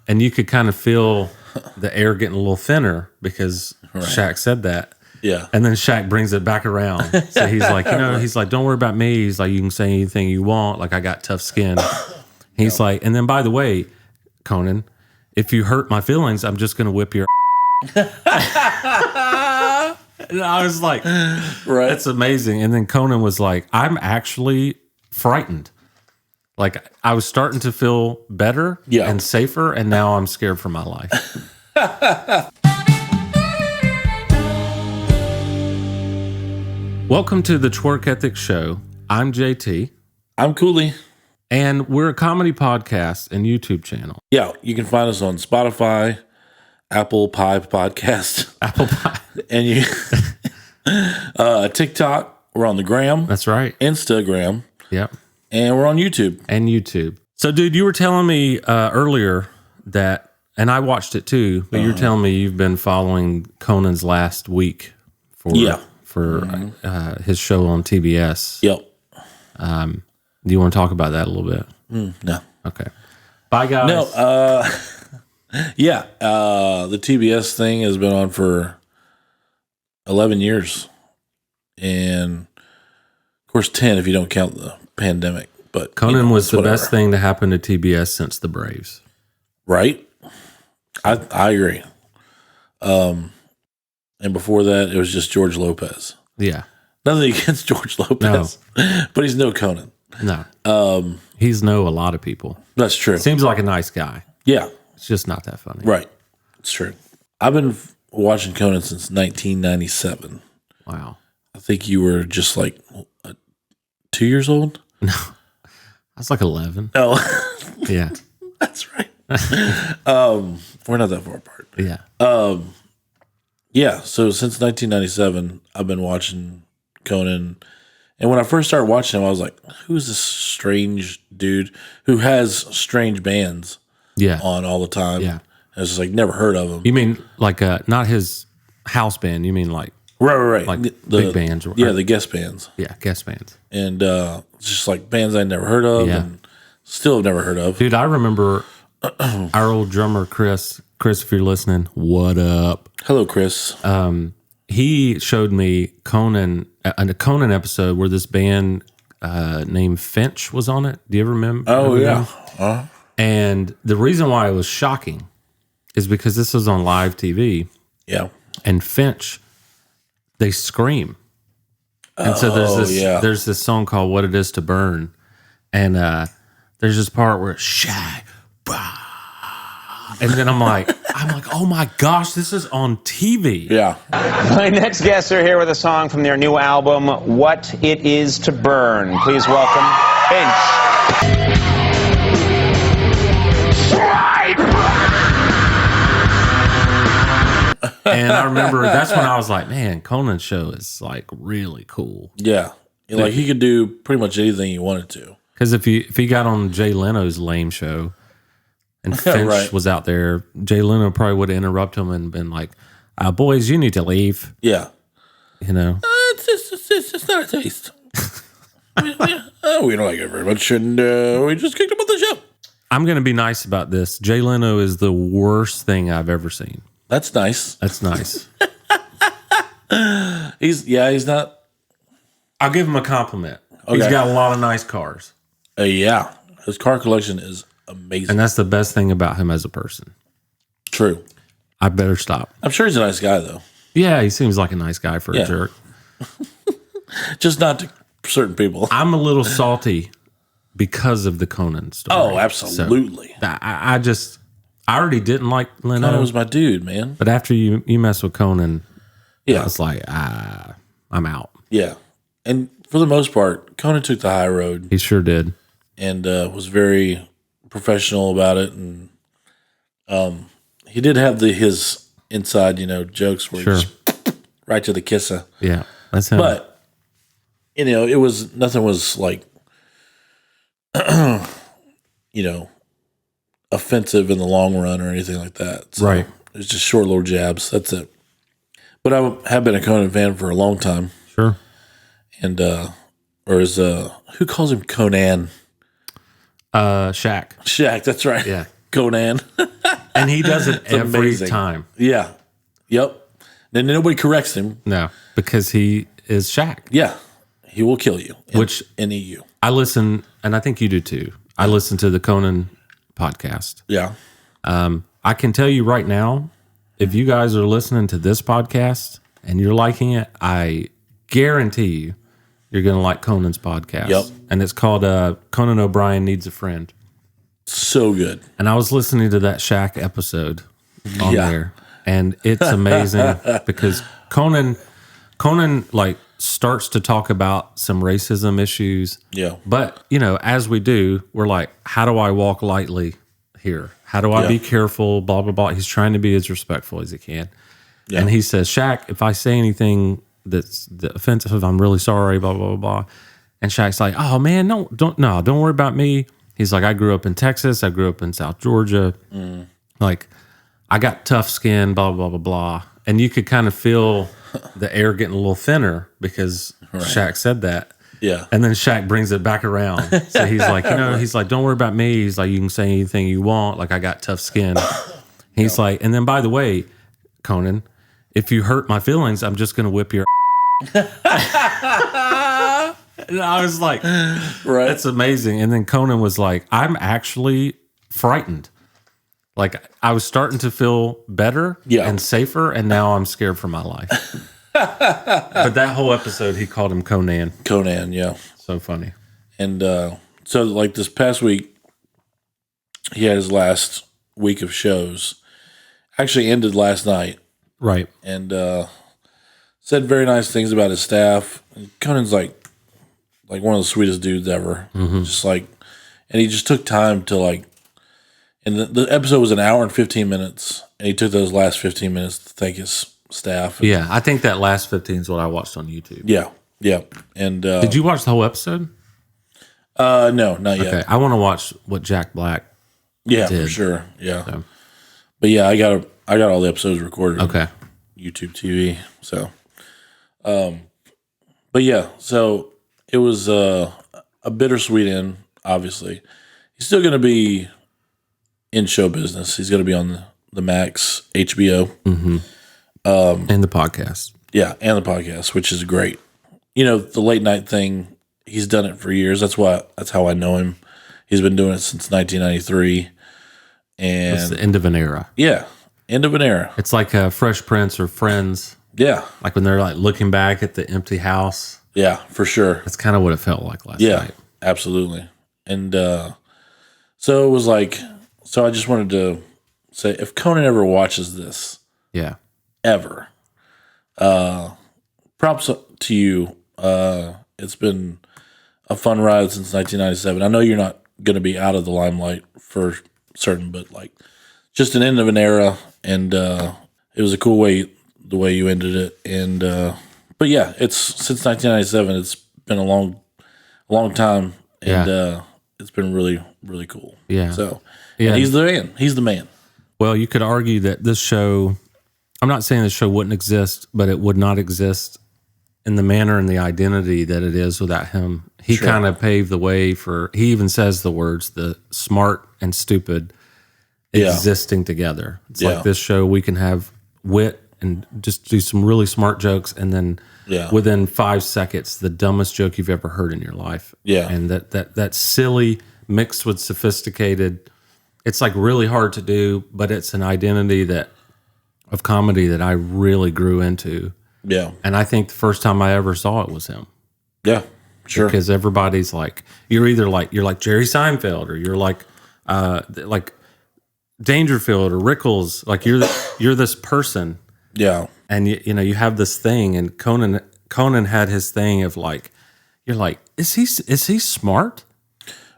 And you could kind of feel the air getting a little thinner because Shaq said that. Yeah. And then Shaq brings it back around. So he's like, he's like, don't worry about me. He's like, you can say anything you want. Like, I got tough skin. He's like, and then by the way, Conan, if you hurt my feelings, I'm just going to whip your And I was like, right. That's amazing. And then Conan was like, I'm actually frightened. Like, I was starting to feel better and safer, and now I'm scared for my life. Welcome to the Twerk Ethic Show. I'm JT. I'm Cooley. And we're a comedy podcast and YouTube channel. Yeah, you can find us on Spotify, Apple Pie Podcast. Apple Pie. And you TikTok. We're on the gram. That's right. Instagram. Yep. And we're on YouTube. And YouTube. So, dude, you were telling me earlier that, and I watched it too, but you're telling me you've been following Conan's last week for his show on TBS. Yep. Do you want to talk about that a little bit? No. Okay. Bye, guys. No. The TBS thing has been on for 11 years. And, of course, 10 if you don't count the pandemic. But Conan was the best thing to happen to TBS since the Braves. Right? I agree. And before that, it was just George Lopez. Yeah. Nothing against George Lopez, but he's no Conan. No. He's a lot of people. That's true. Seems like a nice guy. Yeah. It's just not that funny. Right. It's true. I've been watching Conan since 1997. Wow. I think you were just like 2 years old? No. I was like 11. Oh. Yeah. That's right. We're not that far apart. Yeah. Yeah, so since 1997, I've been watching Conan. And when I first started watching him, I was like, who's this strange dude who has strange bands on all the time? Yeah. I was just like, never heard of him. You mean like not his house band? You mean like Right. Like the big bands? The guest bands. Yeah, guest bands. And just like bands I never heard of and still have never heard of. Dude, I remember our old drummer, Chris. Chris, if you're listening, what up? Hello, Chris. He showed me Conan, a Conan episode where this band named Finch was on it. Do you ever remember? Oh, yeah. And the reason why it was shocking is because this was on live TV. Yeah. And Finch, they scream. And so there's this song called What It Is to Burn. And there's this part where it's shy. And then I'm like, oh my gosh, this is on TV. Yeah. My next guests are here with a song from their new album, What It Is to Burn. Please welcome Finch. And I remember that's when I was like, man, Conan's show is like really cool. Yeah. Like he could do pretty much anything he wanted to. Because if he got on Jay Leno's lame show and Finch was out there, Jay Leno probably would have interrupted him and been like, boys, you need to leave. Yeah. You know? It's just not a taste. we don't like it very much, and we just kicked him off the show. I'm going to be nice about this. Jay Leno is the worst thing I've ever seen. That's nice. That's nice. He's not. I'll give him a compliment. Okay. He's got a lot of nice cars. Yeah. His car collection is amazing. And that's the best thing about him as a person. True. I better stop. I'm sure he's a nice guy, though. Yeah, he seems like a nice guy for a jerk. Just not to certain people. I'm a little salty because of the Conan story. Oh, absolutely. So, I already didn't like Leno. Conan was my dude, man. But after you mess with Conan, yeah, I was like, I'm out. Yeah. And for the most part, Conan took the high road. He sure did. And was very professional about it. And he did have his inside, jokes where he just right to the kisser. Yeah, that's him. But, nothing was like, offensive in the long run or anything like that. So right. It was just short little jabs. That's it. But I have been a Conan fan for a long time. Sure. And, who calls him Conan? Shaq. Shaq, that's right. Yeah. Conan. And he does it every amazing. time. Yeah. Yep. Then nobody corrects him. No, because he is Shaq. Yeah. He will kill you. Which and eat you. I listen, and I think you do too. I listen to the Conan podcast. Yeah. I can tell you right now, if you guys are listening to this podcast and you're liking it, I guarantee you're going to like Conan's podcast. Yep. And it's called Conan O'Brien Needs a Friend. So good. And I was listening to that Shaq episode on Yeah. there, and it's amazing because Conan like starts to talk about some racism issues. Yeah. But, as we do, we're like, how do I walk lightly here? How do I be careful? Blah, blah, blah. He's trying to be as respectful as he can. Yeah. And he says, Shaq, if I say anything that's offensive, I'm really sorry, blah, blah, blah, blah. And Shaq's like, oh man, don't worry about me. He's like, I grew up in Texas. I grew up in South Georgia. Like, I got tough skin, blah, blah, blah, blah. And you could kind of feel the air getting a little thinner because Shaq said that. Yeah. And then Shaq brings it back around. So he's like, he's like, don't worry about me. He's like, you can say anything you want. Like, I got tough skin. He's like, and then by the way, Conan, if you hurt my feelings, I'm just going to whip your And I was like, Right. that's amazing. And then Conan was like, I'm actually frightened. Like, I was starting to feel better and safer, and now I'm scared for my life. But that whole episode, he called him Conan. Conan, yeah. So funny. And so, like, this past week, he had his last week of shows. Actually ended last night. Right. And said very nice things about his staff. And Conan's like one of the sweetest dudes ever. Just like, and he just took time to like, and the episode was an hour and 15 minutes. And he took those last 15 minutes to thank his staff. Yeah, I think that last 15 is what I watched on YouTube. Yeah. Yeah. And did you watch the whole episode? No, not yet. Okay, I want to watch what Jack Black Yeah, did. for sure. Yeah. So. But yeah, I got all the episodes recorded. Okay. On YouTube TV. So, but yeah, so it was a bittersweet end. Obviously, he's still going to be in show business. He's going to be on the Max HBO. And the podcast. Yeah, and the podcast, which is great. The late night thing. He's done it for years. That's how I know him. He's been doing it since 1993. And It's the end of an era. yeah, end of an era. It's like Fresh Prince or Friends. Yeah, Like when they're like looking back at the empty house. yeah, for sure. That's kind of what it felt like last Yeah, night. absolutely. And so it was like, so I just wanted to say, if Conan ever watches this, Yeah. ever, props to you. It's been a fun ride since 1997. I know you're not going to be out of the limelight for certain, but like just an end of an era, and it was a cool way the way you ended it. And but yeah, it's since 1997. It's been a long time, and it's been really, really cool. Yeah. So Yeah. and he's the man. He's the man. Well, you could argue that this show, I'm not saying this show wouldn't exist, but it would not exist in the manner and the identity that it is without him. He kind of paved the way for, he even says the words, the smart and stupid existing together. It's like this show, we can have wit and just do some really smart jokes, and then within 5 seconds, the dumbest joke you've ever heard in your life. Yeah. And that silly mixed with sophisticated, it's like really hard to do, but it's an identity of comedy that I really grew into. Yeah. And I think the first time I ever saw it was him. Yeah. Sure. Because everybody's like, you're like Jerry Seinfeld, or you're like Dangerfield or Rickles. Like you're this person. Yeah. And you have this thing, and Conan had his thing of like, you're like, is he smart?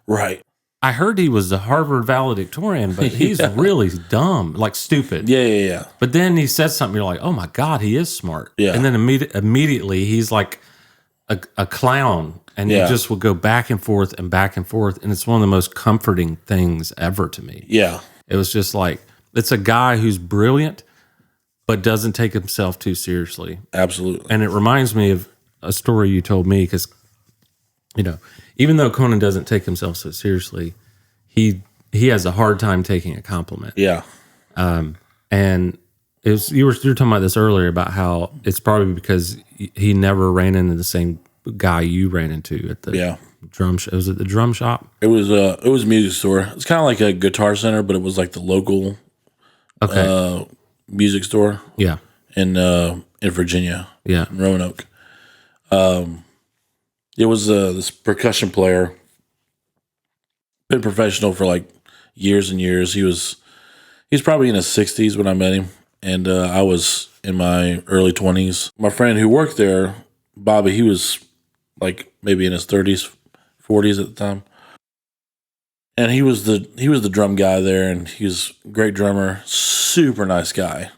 Right. I heard he was a Harvard valedictorian, but he's really dumb, like stupid. Yeah. But then he says something, you're like, oh my God, he is smart. Yeah. And then immediately he's like a clown, and you just will go back and forth and back and forth. And it's one of the most comforting things ever to me. Yeah. It was just like, it's a guy who's brilliant, but doesn't take himself too seriously. Absolutely. And it reminds me of a story you told me, because, even though Conan doesn't take himself so seriously, he has a hard time taking a compliment. Yeah. And it was, you were talking about this earlier about how it's probably because he never ran into the same guy you ran into at the drum shop. Was it the drum shop? It was a music store. It's kind of like a Guitar Center, but it was like the local music store. Yeah. In Virginia. Yeah. In Roanoke. It was this percussion player. Been professional for like years and years. He's probably in his 60s when I met him, and I was in my early 20s. My friend who worked there, Bobby, he was like maybe in his 30s, 40s at the time, and he was the drum guy there, and he was a great drummer, super nice guy.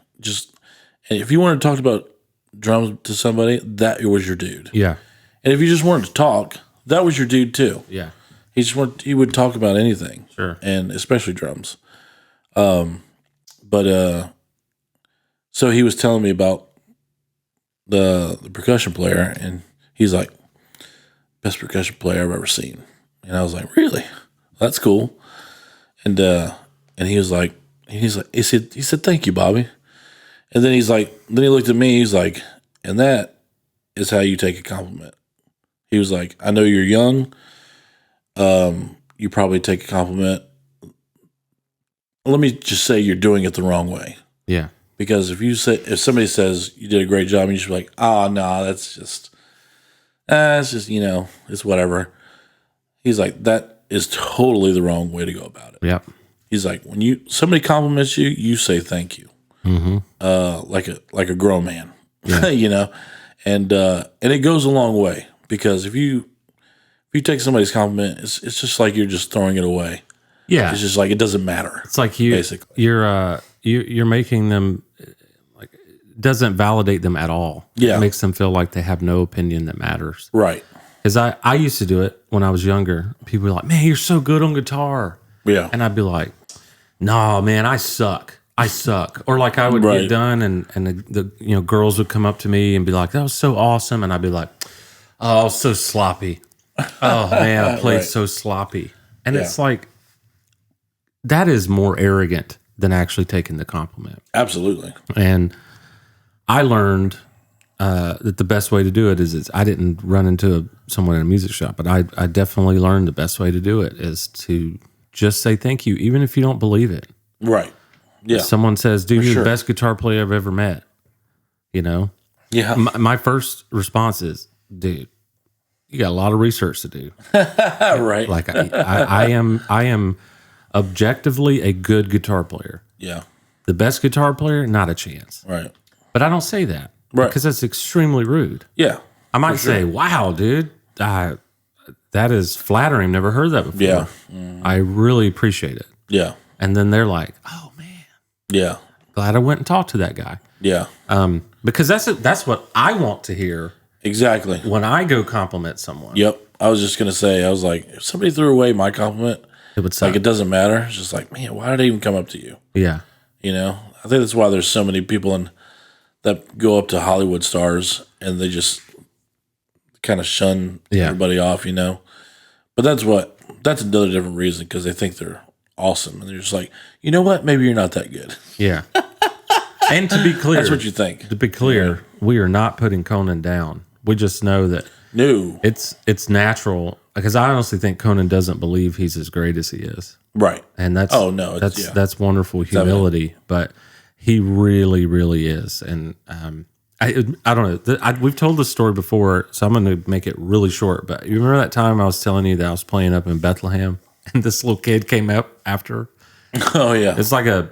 And if you wanted to talk about drums to somebody, that was your dude. Yeah. And if you just wanted to talk, that was your dude too. Yeah. He would talk about anything. Sure. And especially drums. So he was telling me about the percussion player, and he's like, best percussion player I've ever seen. And I was like, really? That's cool. And he was like, he said, thank you, Bobby. And then then he looked at me, he's like, and that is how you take a compliment. He was like, I know you're young. You probably take a compliment. Let me just say you're doing it the wrong way. Yeah. Because if somebody says you did a great job, and you should be like, oh no, it's just, it's whatever. He's like, that is totally the wrong way to go about it. Yep. He's like, when somebody compliments you, you say thank you. Mm-hmm. Like a grown man, yeah. and it goes a long way, because if you take somebody's compliment, it's just like you're just throwing it away. Yeah. It's just like, it doesn't matter. It's like you're making them, like, it doesn't validate them at all. Yeah. It makes them feel like they have no opinion that matters. Right. Because I used to do it when I was younger. People were like, man, you're so good on guitar. Yeah. And I'd be like, no, man, I suck. Or like I would get done, and the girls would come up to me and be like, that was so awesome. And I'd be like, oh, I was so sloppy. Oh man, I played so sloppy. And it's like, that is more arrogant than actually taking the compliment. Absolutely. And I learned that the best way to do it is I didn't run into someone in a music shop, but I definitely learned the best way to do it is to just say thank you, even if you don't believe it. Right. Yeah. If someone says, dude, you're the best guitar player I've ever met. Yeah. My first response is, dude, you got a lot of research to do. Right. Like I am objectively a good guitar player. Yeah. The best guitar player, not a chance. Right. But I don't say that. Right. Because that's extremely rude. Yeah. I might say, wow, dude, that is flattering. Never heard that before. Yeah. I really appreciate it. Yeah. And then they're like, oh, man. Yeah. Glad I went and talked to that guy. Yeah. Because that's what I want to hear. Exactly. When I go compliment someone. Yep. I was just going to say, I was like, if somebody threw away my compliment, it would suck. Like, it doesn't matter. It's just like, man, why did I even come up to you? Yeah. I think that's why there's so many people that go up to Hollywood stars and they just kind of shun everybody off, But that's another different reason, because they think they're awesome. And they're just like, you know what? Maybe you're not that good. Yeah. And to be clear, that's what you think. To be clear, we are not putting Conan down. We just know that it's natural, because I honestly think Conan doesn't believe he's as great as he is. Right. And that's that's wonderful humility, but he really, really is. And I don't know. We've told this story before, so I'm going to make it really short. But you remember that time I was telling you that I was playing up in Bethlehem, and this little kid came up after? Oh yeah. It's like a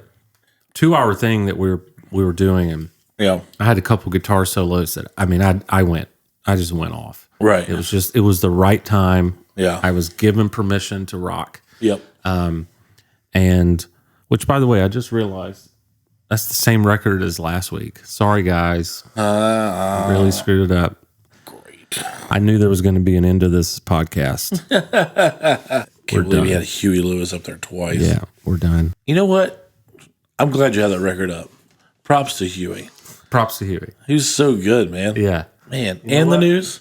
2-hour thing that we were doing, and I had a couple guitar solos that I just went off. Right. It was the right time. Yeah. I was given permission to rock. Yep. And which, by the way, I just realized that's the same record as last week. Sorry, guys. I really screwed it up. Great. I knew there was going to be an end to this podcast. Can't believe we had Huey Lewis up there twice. Yeah, we're done. You know what? I'm glad you had that record up. Props to Huey. Props to Huey. He was so good, man. Yeah. Man. And the news?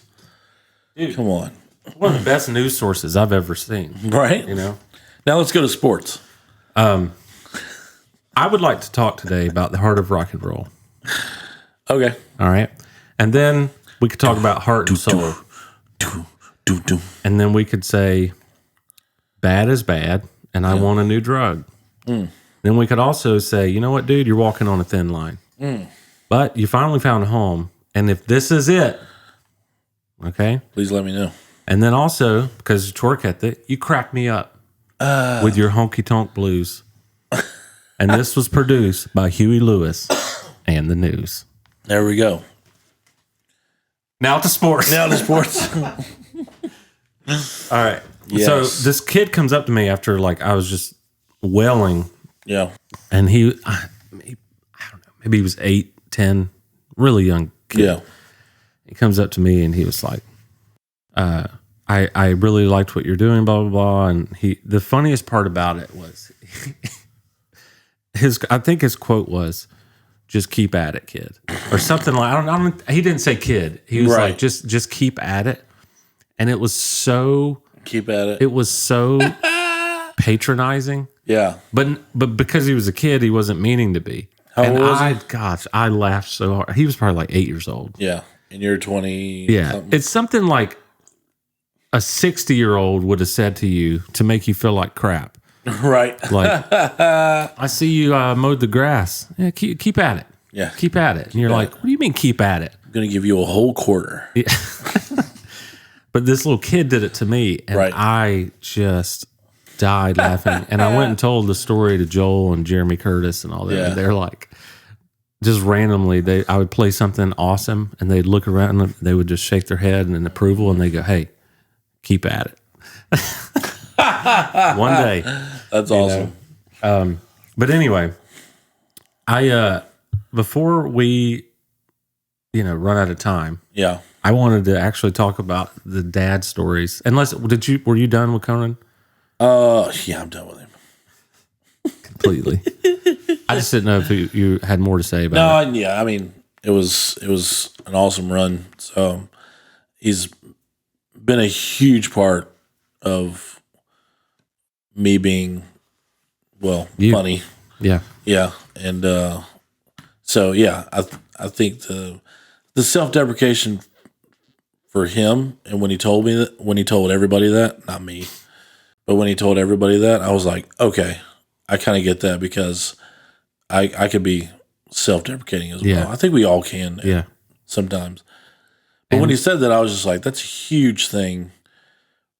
Dude, come on. One of the best news sources I've ever seen. Right? Now let's go to sports. I I would like to talk today about the heart of rock and roll. Okay. All right. And then we could talk about heart and soul. And then we could say, bad is bad, and I want a new drug. Then we could also say, you know what, dude, you're walking on a thin line. But you finally found a home, and if this is it, okay? Please let me know. And then also, because of Twerk Ethic, you crack me up with your honky tonk blues. And this was produced by Huey Lewis and the News. There we go. Now to sports. Now to sports. All right. Yes. So this kid comes up to me after like I was just wailing, Yeah. and I don't know, maybe he was 8, 10, really young kid. Yeah. He comes up to me and he was like, I really liked what you're doing, blah, blah, blah. And the funniest part about it was I think his quote was, just keep at it, kid. Or something like, I don't, he didn't say kid. He was like, just keep at it. And it was so, keep at it. It was so patronizing. Yeah. But because he was a kid, he wasn't meaning to be. How and old was he? Gosh, I laughed so hard. He was probably like 8 years old. Yeah. And you're 20. Yeah. Something. It's something like a 60-year-old would have said to you to make you feel like crap. Right. Like, I see you mowed the grass. Yeah, keep at it. Yeah. Keep at it. And you're like, what do you mean keep at it? I'm going to give you a whole quarter. Yeah. But this little kid did it to me, and I just died laughing. And I went and told the story to Joel and Jeremy Curtis and all that. Yeah. And they're like, just randomly, I would play something awesome, and they'd look around and they would just shake their head in approval, and they go, hey, keep at it. One day. That's awesome. But anyway, before we, run out of time, Yeah. I wanted to actually talk about the dad stories. Were you done with Conan? Yeah, I'm done with him. Completely. I just didn't know if you had more to say about it. No, yeah, I mean, it was an awesome run. So he's been a huge part of me being, funny. Yeah. Yeah. And so, yeah, I think the self-deprecation for him, and when he told everybody that, not me, but when he told everybody that, I was like, okay, I kind of get that, because I could be self-deprecating as well. Yeah. I think we all can sometimes. But when he said that, I was just like, that's a huge thing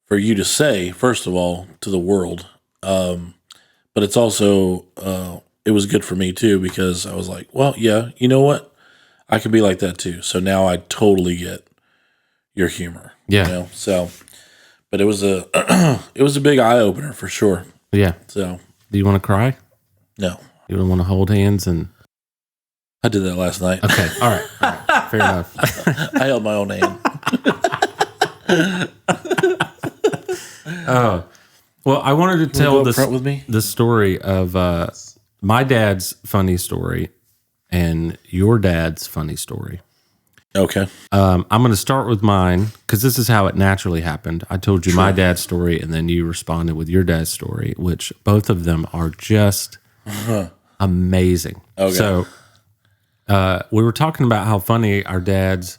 for you to say, first of all, to the world. But it's also, it was good for me too, because I was like, well, yeah, you know what? I could be like that too. So now I totally get your humor. Yeah. So, but it was a big eye opener for sure. Yeah. So, do you want to cry? No, You don't want to hold hands and. I did that last night. Okay. All right. Fair enough. I held my own hand. Oh, well, I wanted to tell go up front with me? the story of my dad's funny story and your dad's funny story. Okay. I'm going to start with mine because this is how it naturally happened. I told you my dad's story, and then you responded with your dad's story, which both of them are just amazing. Okay. So we were talking about how funny our dads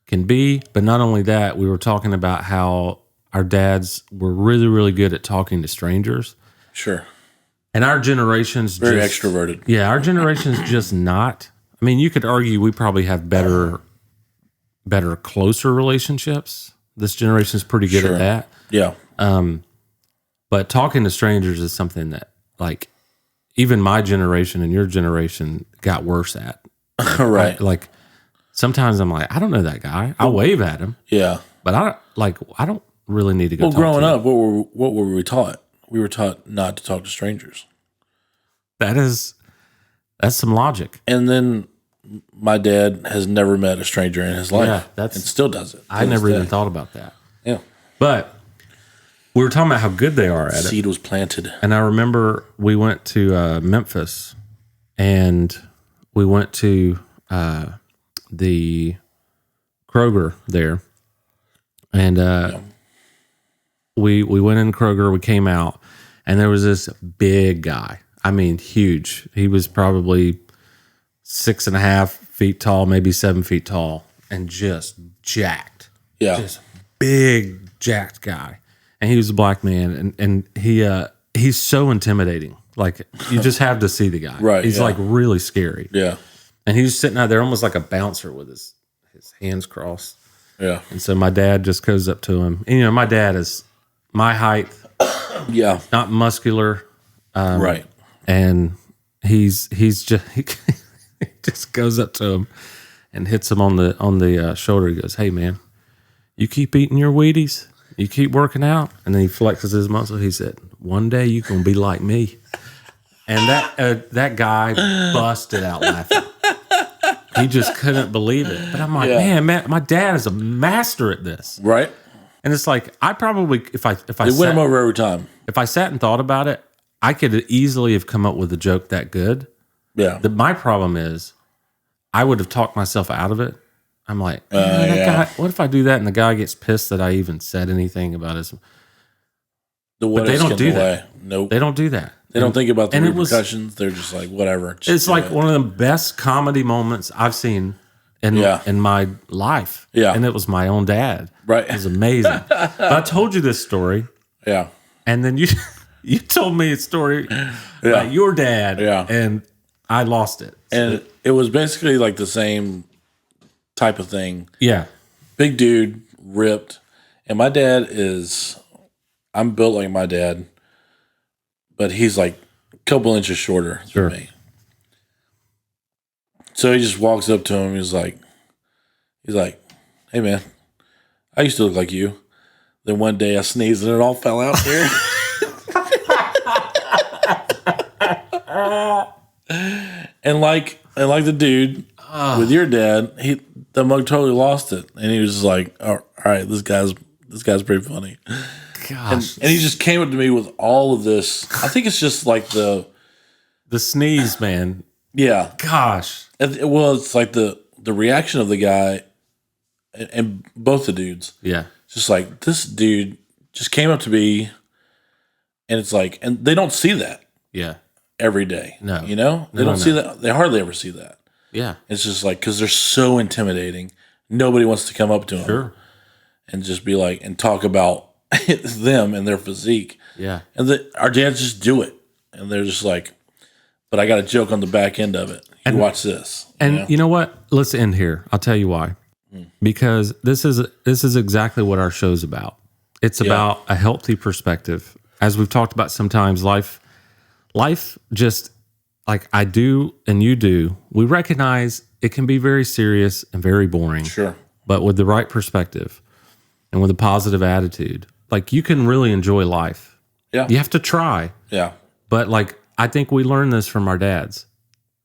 can be, but not only that, we were talking about how our dads were really, really good at talking to strangers. Sure. And our generation's Very extroverted. Yeah, our generation's just not. I mean, you could argue we probably have better, closer relationships. This generation's pretty good at that. Yeah. But talking to strangers is something that, like, even my generation and your generation got worse at. Right. Like, sometimes I'm like, I don't know that guy. I'll wave at him, Yeah. but I don't really need to go. Well, talk growing to him. up, what were we taught? We were taught not to talk to strangers. That's some logic. And then my dad has never met a stranger in his life. Yeah, and still does it. I never even thought about that. Yeah. But we were talking about how good they are at it. Seed was planted. And I remember we went to Memphis, and we went to the Kroger there, and we went in Kroger. We came out, and there was this big guy. I mean, huge. He was probably 6.5 feet tall, maybe 7 feet tall, and just jacked. Yeah. Just big, jacked guy. And he was a black man, and he's so intimidating. Like, you just have to see the guy. Right. He's like really scary. Yeah. And he was sitting out there almost like a bouncer with his hands crossed. Yeah. And so my dad just goes up to him. And, my dad is my height. Yeah. Not muscular. Right. And he's just he just goes up to him and hits him on the shoulder. He goes, "Hey man, you keep eating your Wheaties, you keep working out." And then he flexes his muscle. He said, "One day you're gonna be like me." And that guy busted out laughing. He just couldn't believe it. But I'm like, man, my dad is a master at this. Right. And it's like, I probably, if I win him over every time. If I sat and thought about it, I could easily have come up with a joke that good. Yeah. My problem is, I would have talked myself out of it. I'm like, guy, what if I do that and the guy gets pissed that I even said anything about his... But they don't do that. Nope. They don't do that. They don't think about the repercussions. They're just like, whatever. It's like one of the best comedy moments I've seen in my life. Yeah. And it was my own dad. Right. It was amazing. But I told you this story. Yeah. And then you told me a story about your dad. Yeah. And I lost it. And it was basically like the same type of thing. Yeah. Big dude, ripped. And my dad I'm built like my dad, but he's like a couple inches shorter than me. So he just walks up to him. He's like, "Hey man, I used to look like you." Then one day I sneezed and it all fell out here. and like the dude with your dad, the mug totally lost it, and he was just like, "All right, this guy's pretty funny." Gosh. And he just came up to me with all of this. I think it's just like the sneeze, man. Yeah. Gosh. Well, it's like the reaction of the guy and both the dudes. Yeah. Just like, this dude just came up to me, and it's like, and they don't see that. Yeah. Every day. No. They don't see that. They hardly ever see that. Yeah. It's just like, because they're so intimidating. Nobody wants to come up to them. Sure. And just be like, and talk about them and their physique. Yeah. And our dads just do it. And they're just like, but I got a joke on the back end of it. You watch this. And you know what? Let's end here. I'll tell you why. Because this is exactly what our show's about. It's about a healthy perspective. As we've talked about sometimes, life just like I do and you do, we recognize it can be very serious and very boring. Sure. But with the right perspective and with a positive attitude, like you can really enjoy life. Yeah. You have to try. Yeah. But like I think we learned this from our dads,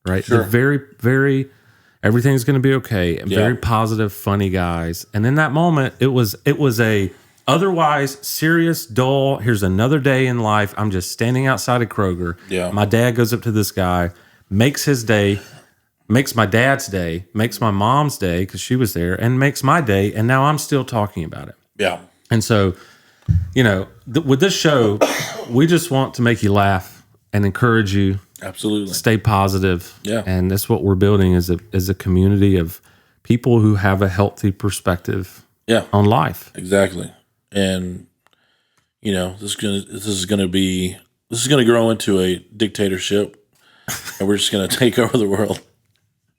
right? Sure. They're very, very everything's going to be okay and very positive, funny guys. And in that moment, it was a otherwise serious, dull. Here's another day in life. I'm just standing outside of Kroger. Yeah. My dad goes up to this guy, makes his day, makes my dad's day, makes my mom's day because she was there, and makes my day. And now I'm still talking about it. Yeah. And so, with this show, we just want to make you laugh and encourage you. Absolutely. Stay positive. Yeah. And that's what we're building is a community of people who have a healthy perspective on life. Exactly. And this is going to grow into a dictatorship, and we're just going to take over the world.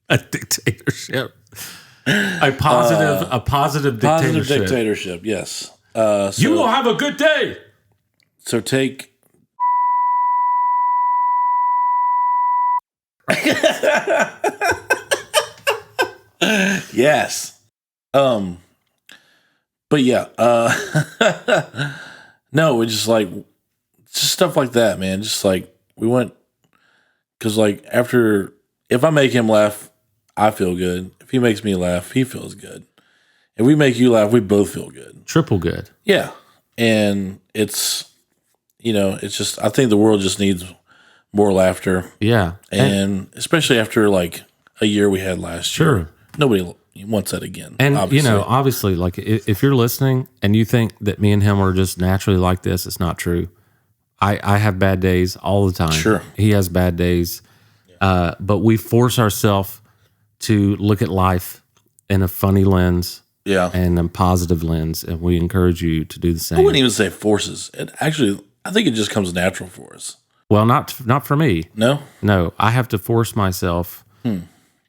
A dictatorship. A positive dictatorship. Positive dictatorship, yes. You will have a good day. So take yes. But yeah, no, we just stuff like that, man. Just like we went, because like if I make him laugh, I feel good. If he makes me laugh, he feels good. If we make you laugh, we both feel good. Triple good. Yeah. And it's just, I think the world just needs more laughter. Yeah. And especially after like a year we had last year. Nobody wants that again. And, obviously. obviously, like if you're listening and you think that me and him are just naturally like this, it's not true. I have bad days all the time. Sure. He has bad days. But we force ourselves to look at life in a funny lens and a positive lens. And we encourage you to do the same. I wouldn't even say forces. It actually, I think it just comes natural for us. Well, not for me. No? No, I have to force myself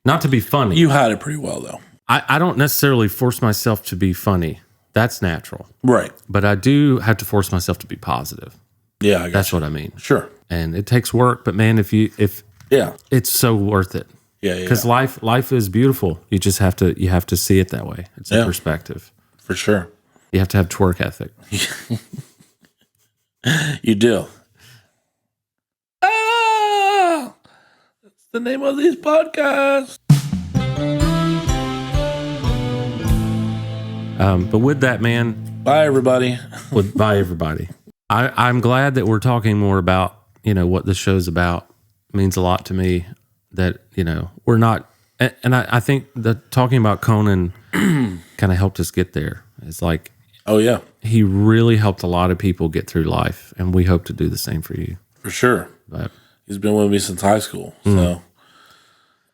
not to be funny. You hide it pretty well, though. I don't necessarily force myself to be funny. That's natural. Right. But I do have to force myself to be positive. Yeah, That's what I mean. Sure. And it takes work, but man, if it's so worth it. Yeah, Because life is beautiful. You just have to see it that way. It's a perspective. For sure. You have to have twerk ethic. You do. That's the name of these podcasts. But with that, man, Bye, everybody. bye, everybody. I'm glad that we're talking more about, what the show's about. It means a lot to me that, we're not, and I think that talking about Conan kind of helped us get there. It's like, Oh, yeah. he really helped a lot of people get through life, and we hope to do the same for you. For sure. But He's been with me since high school. So,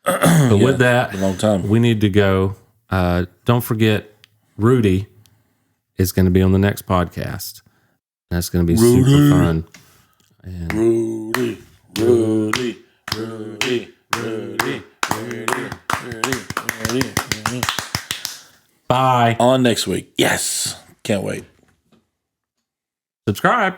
with that, a long time. we need to go. Don't forget, Rudy is going to be on the next podcast. That's going to be super fun. And Rudy, Rudy, Rudy, Rudy, Rudy, Rudy, Rudy, Rudy. bye. On next week. Yes. Can't wait. Subscribe.